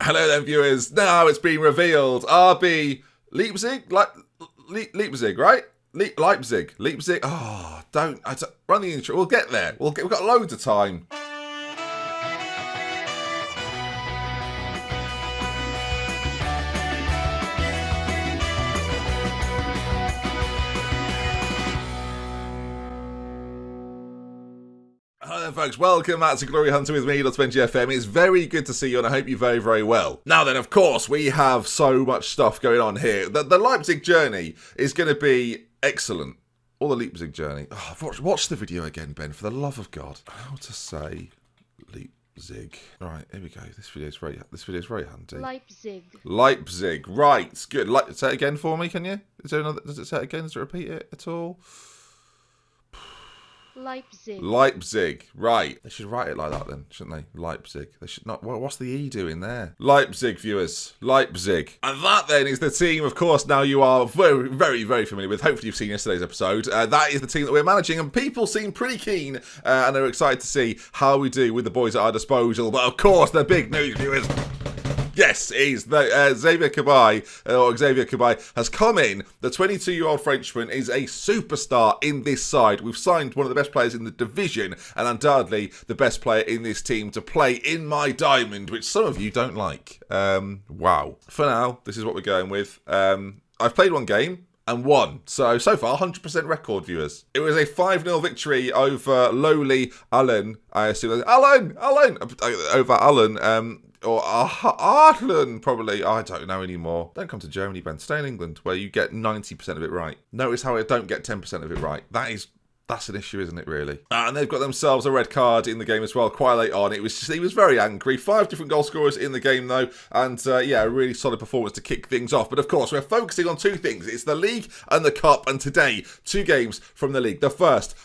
Hello then, viewers. Now it's been revealed. RB Leipzig? Leipzig, right? Leipzig. Oh, don't run the intro. We'll get there. We've got loads of time. Hello folks, welcome back to Glory Hunter with me, DoctorBenjyFM. It's very good to see you and I hope you're very, very well. Now then, of course, we have so much stuff going on here. The Leipzig journey is going to be excellent. Or the Leipzig journey. Oh, watch the video again, Ben, for the love of God. How to say Leipzig. Alright, here we go. This video is very handy. Leipzig. Right, good. Say it again for me, can you? Does it say it again? Does it repeat it at all? Leipzig. Right. They should write it like that then, shouldn't they? Leipzig. They should not. What's the E doing there? Leipzig, viewers. Leipzig. And that then is the team, of course, now you are very, very, very familiar with. Hopefully you've seen yesterday's episode. That is the team that we're managing, and people seem pretty keen and are excited to see how we do with the boys at our disposal. But of course, the big news, viewers. Yes, it is. Xavier Cabaye has come in. The 22-year-old Frenchman is a superstar in this side. We've signed one of the best players in the division and undoubtedly the best player in this team to play in my diamond, which some of you don't like. Wow. For now, this is what we're going with. I've played one game and won. So far, 100% record, viewers. It was a 5-0 victory over lowly Allen. I assume Allen over Allen. Or Arlen, probably. I don't know anymore. Don't come to Germany, Ben. Stay in England, where you get 90% of it right. Notice how I don't get 10% of it right. That's an issue, isn't it, really? And they've got themselves a red card in the game as well, quite late on. He was very angry. 5 different goal scorers in the game, though. And, yeah, a really solid performance to kick things off. But, of course, we're focusing on two things. It's the league and the cup. And today, 2 games from the league. The first,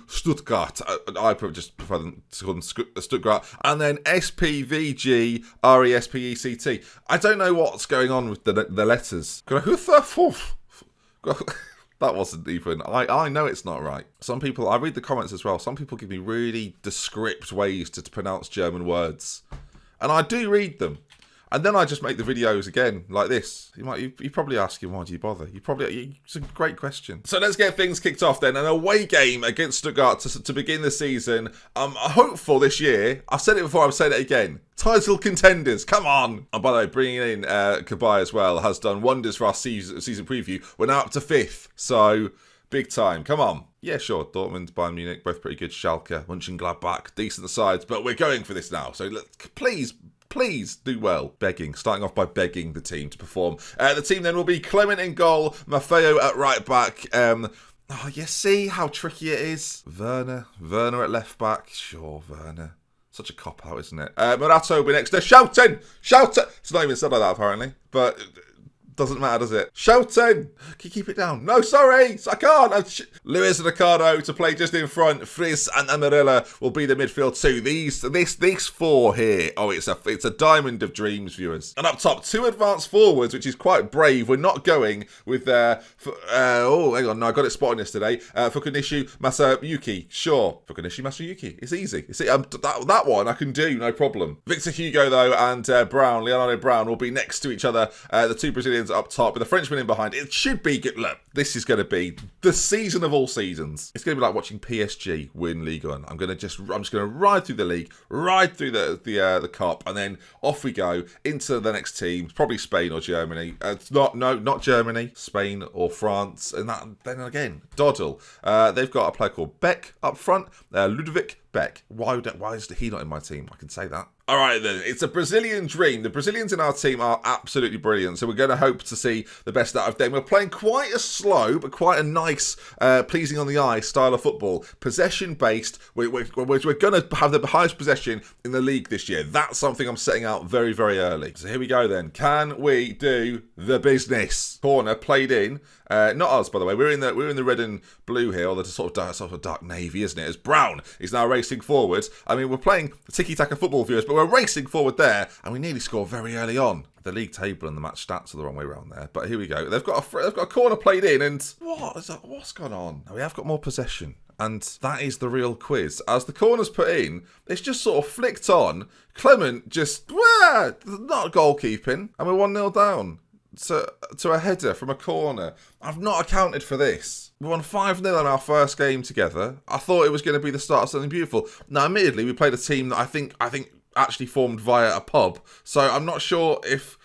Stuttgart. I just prefer them to call them Stuttgart. And then SPVG RESPECT. I don't know what's going on with the letters. That wasn't even. I know it's not right. Some people, I read the comments as well. Some people give me really descript ways to pronounce German words. And I do read them. And then I just make the videos again, like this. You're probably asking, why do you bother? It's a great question. So let's get things kicked off then. An away game against Stuttgart to begin the season. I'm hopeful this year. I've said it before, I've said it again. Title contenders, come on. And by the way, bringing in Cabaye as well has done wonders for our season preview. We're now up to 5th, so big time. Come on. Yeah, sure. Dortmund, Bayern Munich, both pretty good. Schalke, Mönchengladbach, decent sides. But we're going for this now. So please do well. Starting off by begging the team to perform. The team then will be Clement in goal, Maffeo at right back. You see how tricky it is? Werner at left back. Sure, Werner. Such a cop-out, isn't it? Morato will be next to Shouting! It's not even said like that, apparently. But doesn't matter, does it? Shouting! Can you keep it down? No, sorry! I can't! Luis and Ricardo to play just in front. Frizz and Amarilla will be the midfield too. These 4 here. Oh, it's a diamond of dreams, viewers. And up top, 2 advanced forwards, which is quite brave. We're not going with hang on, no, I got it spotted yesterday. Fukunishu Masayuki. Sure. Fukunishu Masayuki. It's easy. That one I can do, no problem. Victor Hugo, though, and Leonardo Brown will be next to each other. The 2 Brazilians up top with the Frenchman in behind. It should be good. Look, this is going to be the season of all seasons. It's going to be like watching PSG win Ligue 1. I'm just going to ride through the league, ride through the cup, and then off we go into the next team. Probably Spain or Germany. Not Germany, Spain or France. And then again, Doddle. They've got a player called Beck up front. Ludwig Beck. Why is he not in my team? I can say that. All right, then. It's a Brazilian dream. The Brazilians in our team are absolutely brilliant, so we're going to hope to see the best out of them. We're playing quite a slow, but quite a nice, pleasing on the eye style of football. Possession-based. We're going to have the highest possession in the league this year. That's something I'm setting out very, very early. So here we go, then. Can we do the business? Corner played in. Not us, by the way. We're in the red and blue here, or the sort of dark navy, isn't it? As Brown is now racing forwards. I mean, we're playing tiki-taka football, viewers, but we're racing forward there, and we nearly score very early on. The league table and the match stats are the wrong way around there, but here we go. They've got a corner played in, and what's gone on? We have got more possession. And that is the real quiz. As the corner's put in, it's just sort of flicked on. Clement just, not goalkeeping. And we're 1-0 down to a header from a corner. I've not accounted for this. We won 5-0 in our first game together. I thought it was going to be the start of something beautiful. Now, admittedly, we played a team that I think actually formed via a pub. So I'm not sure if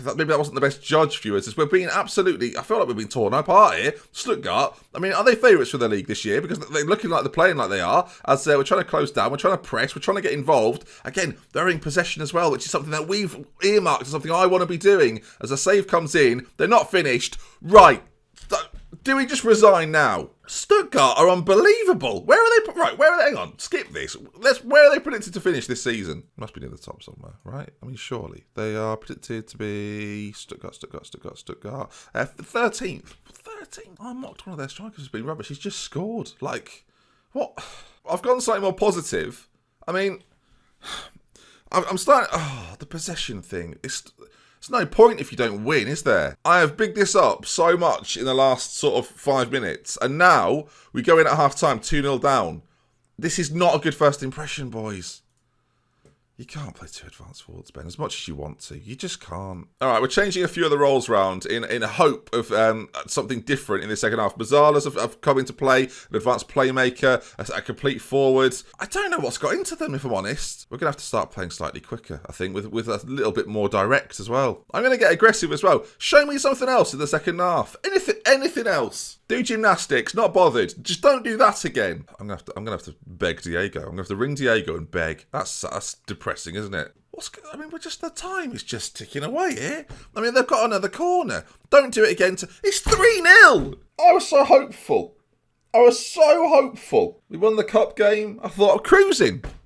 maybe that wasn't the best judge, viewers. As we're being absolutely, I feel like we're being torn apart here. Stuttgart, I mean, are they favourites for the league this year? Because they're looking like they're playing like they are. As we're trying to close down, we're trying to press, we're trying to get involved. Again, they're in possession as well, which is something that we've earmarked as something I want to be doing. As a save comes in, they're not finished. Right. Do we just resign now? Stuttgart are unbelievable. Where are they? Right, where are they? Hang on, skip this. Where are they predicted to finish this season? Must be near the top somewhere, right? I mean, surely. They are predicted to be Stuttgart. 13th. 13th? I mocked one of their strikers as being rubbish. He's just scored. Like, what? I've gone slightly more positive. I mean, I'm starting... Oh, the possession thing. There's no point if you don't win, is there? I have bigged this up so much in the last sort of 5 minutes. And now we go in at half-time, 2-0 down. This is not a good first impression, boys. You can't play two advanced forwards, Ben, as much as you want to. You just can't. All right, we're changing a few of the roles round in a hope of something different in the second half. Mazalas have come into play, an advanced playmaker, a complete forward. I don't know what's got into them, if I'm honest. We're going to have to start playing slightly quicker, I think, with a little bit more direct as well. I'm going to get aggressive as well. Show me something else in the second half. Anything else. Do gymnastics, not bothered. Just don't do that again. I'm gonna have to beg Diego. I'm gonna have to ring Diego and beg. That's depressing, isn't it? The time is just ticking away here. I mean, they've got another corner. Don't do it again. It's 3-0. I was so hopeful. We won the cup game. I thought,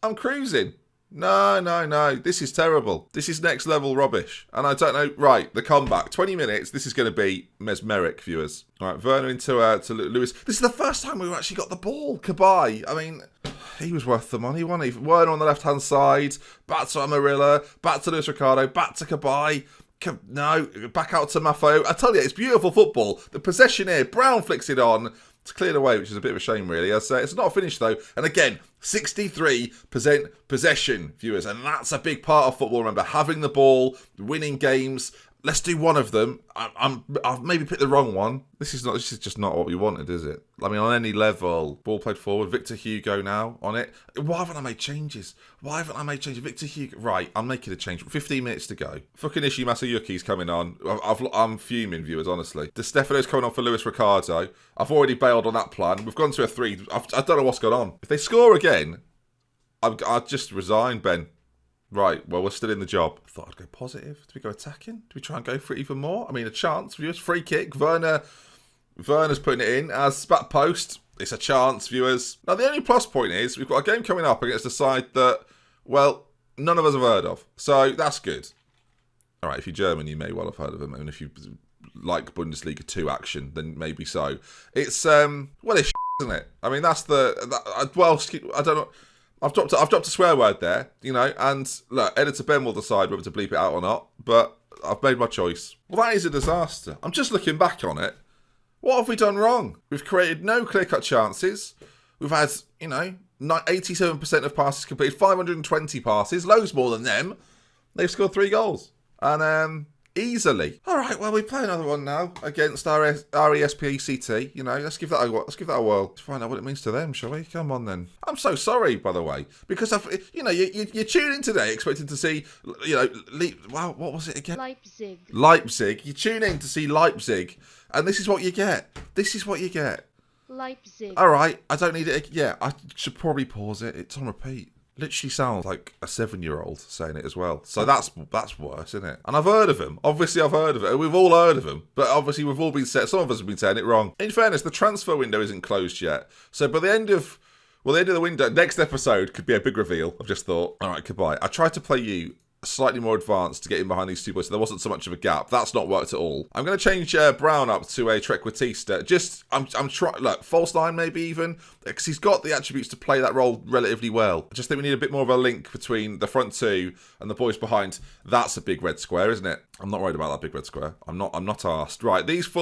I'm cruising. No. This is terrible. This is next level rubbish. And I don't know. Right, the comeback. 20 minutes. This is going to be mesmeric, viewers. All right, Werner into Lewis. This is the first time we've actually got the ball. Cabai. I mean, he was worth the money, wasn't he? Werner on the left-hand side. Back to Amarilla. Back to Luis Ricardo. Back to Cabai. No, back out to Maffo. I tell you, it's beautiful football. The possession here. Brown flicks it on. It's cleared away, which is a bit of a shame, really. It's not finished, though. And again, 63% possession, viewers. And that's a big part of football, remember. Having the ball, winning games. Let's do one of them. I've maybe picked the wrong one. This is just not what we wanted, is it? I mean, on any level. Ball played forward. Victor Hugo now on it. Why haven't I made changes? Victor Hugo. Right, I'm making a change. 15 minutes to go. Fucking Ishi Masayuki's coming on. I'm fuming, viewers, honestly. De Stefano's coming on for Luis Ricardo. I've already bailed on that plan. We've gone to a 3. I don't know what's going on. If they score again, I'd just resign, Ben. Right, well, we're still in the job. I thought I'd go positive. Do we go attacking? Do we try and go for it even more? I mean, a chance. Viewers, free kick. Werner's putting it in as back post. It's a chance, viewers. Now, the only plus point is we've got a game coming up against a side that, well, none of us have heard of. So that's good. All right, if you're German, you may well have heard of them. And if you like Bundesliga 2 action, then maybe so. It's, it's isn't it? I mean, that's I don't know. I've dropped a swear word there, and look, editor Ben will decide whether to bleep it out or not, but I've made my choice. Well, that is a disaster. I'm just looking back on it. What have we done wrong? We've created no clear-cut chances. We've had, 87% of passes completed, 520 passes, loads more than them. They've scored 3 goals. And, easily. All right, well, we play another one now against our RESPCT. Let's give that a whirl. Let's find out what it means to them, shall we? Come on, then. I'm so sorry, by the way, because you tune in today expecting to see, wow, what was it again? Leipzig. You tune in to see Leipzig, and this is what you get. Leipzig. All right, I don't need it. Yeah, I should probably pause it. It's on repeat. Literally sounds like a 7-year-old saying it as well. So that's worse, isn't it? And I've heard of him. Obviously, I've heard of it. We've all heard of him. But obviously, we've all been some of us have been saying it wrong. In fairness, the transfer window isn't closed yet. So by the end of the window, next episode could be a big reveal. I've just thought, all right, goodbye. I tried to play you slightly more advanced to get in behind these two boys, so there wasn't so much of a gap. That's not worked at all. I'm going to change Brown up to a Trequartista. Just, I'm trying, look, false nine maybe even, because he's got the attributes to play that role relatively well. I just think we need a bit more of a link between the front two and the boys behind. That's a big red square, isn't it? I'm not worried about that big red square. I'm not arsed. Right, these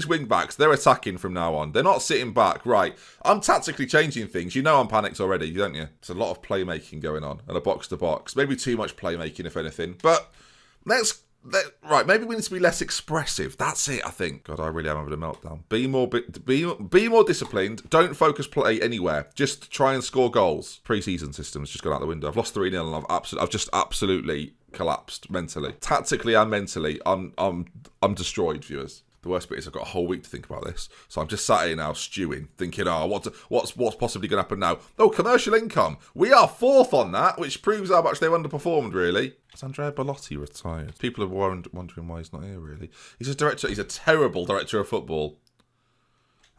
wing backs, they're attacking from now on. They're not sitting back. Right, I'm tactically changing things. You know I'm panicked already, don't you? There's a lot of playmaking going on and a box-to-box. Maybe too much playmaking, if anything. But right, maybe we need to be less expressive. That's it, I think. God, I really am having a meltdown. Be more disciplined. Don't focus play anywhere. Just try and score goals. Pre-season system's just gone out the window. I've lost 3-0 and I've just absolutely collapsed mentally. Tactically and mentally, I'm destroyed, viewers. The worst bit is I've got a whole week to think about this. So I'm just sat here now stewing, thinking, what's possibly going to happen now? Oh, commercial income. We are 4th on that, which proves how much they've underperformed, really. Is Andrea Bellotti retired? People are wondering why he's not here, really. He's a director. He's a terrible director of football.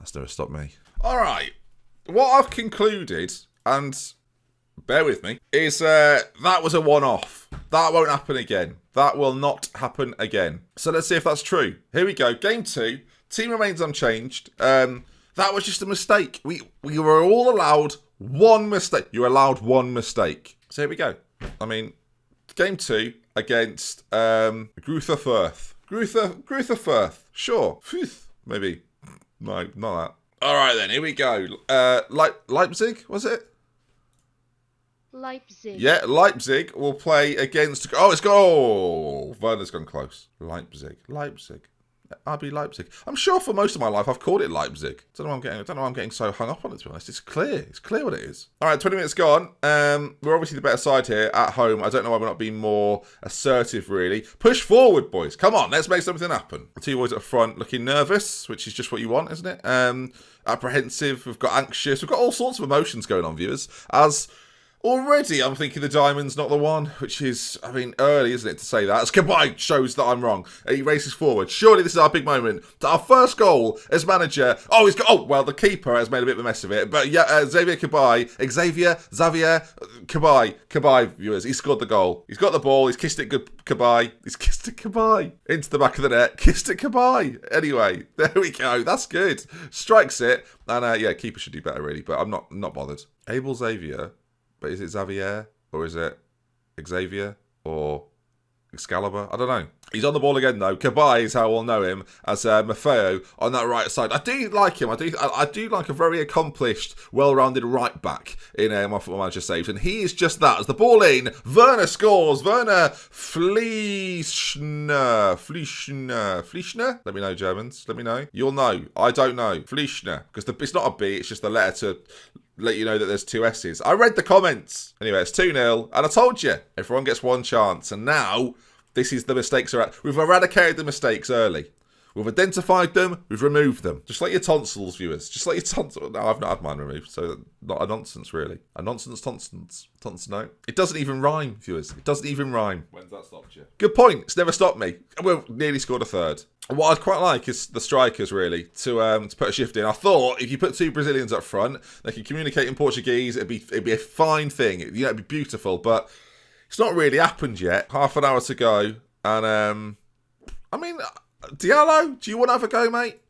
That's never stopped me. All right. What I've concluded, and bear with me, is that was a one-off. That won't happen again. That will not happen again. So let's see if that's true. Here we go. Game 2. Team remains unchanged. That was just a mistake. We were all allowed one mistake. You're allowed one mistake. So here we go. I mean, Game 2 against Fürth. Fürth. Sure. Fürth, maybe. No, not that. All right, then. Here we go. Leipzig, was it? Leipzig. Yeah, Leipzig will play against... Oh, it's goal! Werner's gone close. Leipzig. RB Leipzig. I'm sure for most of my life I've called it Leipzig. I don't know why I'm getting so hung up on it, to be honest. It's clear. It's clear what it is. All right, 20 minutes gone. We're obviously the better side here at home. I don't know why we're not being more assertive, really. Push forward, boys. Come on, let's make something happen. The two boys at the front looking nervous, which is just what you want, isn't it? Apprehensive. We've got anxious. We've got all sorts of emotions going on, viewers. As... already, I'm thinking the diamond's not the one, which is, I mean, early, isn't it, to say that? As Kabay shows that I'm wrong. He races forward. Surely this is our big moment. Our first goal as manager. Oh, well, the keeper has made a bit of a mess of it. But yeah, Xavier Kabay, viewers, he scored the goal. He's got the ball. He's kissed it good, Kabay. He's kissed it Kabay. Into the back of the net. Kissed it Kabay. Anyway, there we go. That's good. Strikes it. And yeah, keeper should do better, really. But I'm not bothered. Abel Xavier. But is it Xavier or is it Xavier or Excalibur? I don't know. He's on the ball again though. Kabay is how we'll know him as Maffeo on that right side. I do like him. I do like a very accomplished, well-rounded right back in my Football Manager saves, and he is just that. As the ball in, Werner scores. Werner Fleischner. Let me know, Germans. Let me know. You'll know. I don't know. Fleischner, because it's not a B. It's just the letter to let you know that there's 2 S's. I read the comments. Anyway, it's 2-0, and I told you, everyone gets one chance, and now this is the mistakes are at. We've eradicated the mistakes early. We've identified them, we've removed them. Just like your tonsils, viewers. Just like your tonsils. No, I've not had mine removed, so not a nonsense, really. A nonsense. No. It doesn't even rhyme, viewers. It doesn't even rhyme. When's that stopped you? Good point. It's never stopped me. We've nearly scored a third. What I'd quite like is the strikers, really, to put a shift in. I thought if you put 2 Brazilians up front, they can communicate in Portuguese. It'd be a fine thing. It'd be beautiful, but it's not really happened yet. Half an hour to go, and I mean, Diallo, do you want to have a go, mate?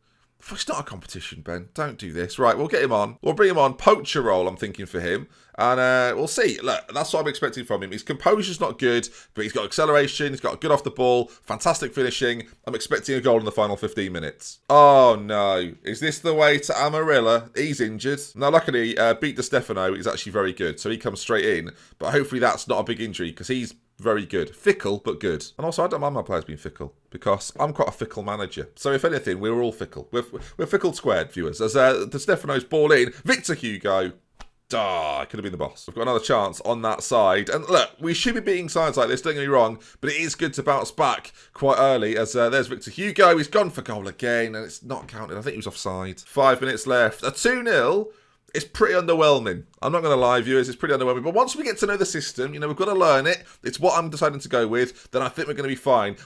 It's not a competition, Ben. Don't do this. Right, we'll get him on. We'll bring him on. Poacher role, I'm thinking, for him. And we'll see. Look, that's what I'm expecting from him. His composure's not good, but he's got acceleration. He's got good off the ball. Fantastic finishing. I'm expecting a goal in the final 15 minutes. Oh, no. Is this the way to Amarilla? He's injured. Now, luckily, Beat Di Stefano is actually very good, so he comes straight in. But hopefully that's not a big injury, because he's very good. Fickle, but good. And also, I don't mind my players being fickle, because I'm quite a fickle manager. So if anything, we're all fickle. We're fickle squared, viewers. As Di Stefano's ball in, Victor Hugo. I could have been the boss. We've got another chance on that side. And look, we should be beating sides like this, don't get me wrong, but it is good to bounce back quite early, as there's Victor Hugo. He's gone for goal again, and it's not counted. I think he was offside. 5 minutes left. A 2-0. It's pretty underwhelming. I'm not going to lie, viewers. It's pretty underwhelming. But once we get to know the system, we've got to learn it. It's what I'm deciding to go with. Then I think we're going to be fine.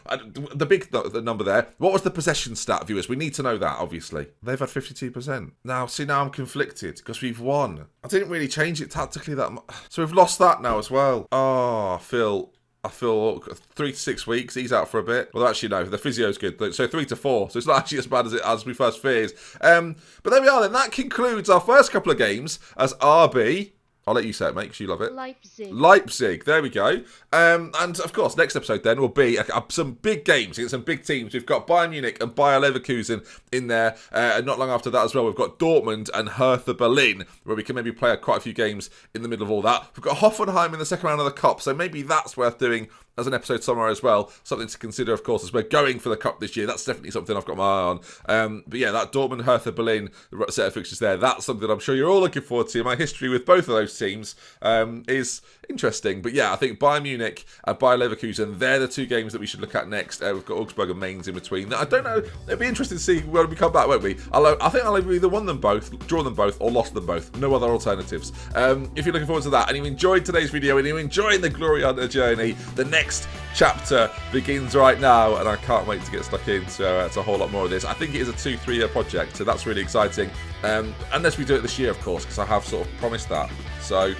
The big number there. What was the possession stat, viewers? We need to know that, obviously. They've had 52%. Now I'm conflicted because we've won. I didn't really change it tactically that much. So we've lost that now as well. Oh, Phil. I feel 3 to 6 weeks. He's out for a bit. Well, actually, no. The physio's good. So 3 to 4. So it's not actually as bad as we first feared. But there we are then. That concludes our first couple of games as RB. I'll let you say it, mate, because you love it. Leipzig. There we go. And, of course, next episode then will be some big games against some big teams. We've got Bayern Munich and Bayer Leverkusen in there. And not long after that as well, we've got Dortmund and Hertha Berlin, where we can maybe play quite a few games in the middle of all that. We've got Hoffenheim in the second round of the Cup, so maybe that's worth doing as an episode somewhere as well. Something to consider, of course, as we're going for the Cup this year. That's definitely something I've got my eye on. But yeah, that Dortmund, Hertha Berlin set of fixtures there, that's something I'm sure you're all looking forward to. My history with both of those teams is interesting. But yeah, I think Bayern Munich and Bayer Leverkusen, they're the two games that we should look at next. We've got Augsburg and Mainz in between. I don't know. It'd be interesting to see when we come back, won't we? I think I'll either won them both, drawn them both, or lost them both. No other alternatives. If you're looking forward to that and you enjoyed today's video and you're enjoying the Glory Hunter journey, the next chapter begins right now, and I can't wait to get stuck in. So it's a whole lot more of this. I think it is a 2-3 year project, so that's really exciting. Unless we do it this year, of course, because I have sort of promised that. So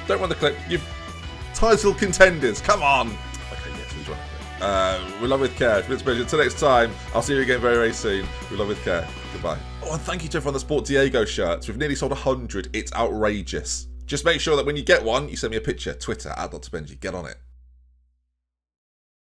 don't run the clip. You've title contenders. Come on. Okay, yes, who's right? We love with care. Until next time, I'll see you again very, very soon. We love with care. Goodbye. Oh, and thank you to everyone that bought Diego shirts. We've nearly sold 100. It's outrageous. Just make sure that when you get one, you send me a picture. Twitter @DoctorBenjy. Get on it.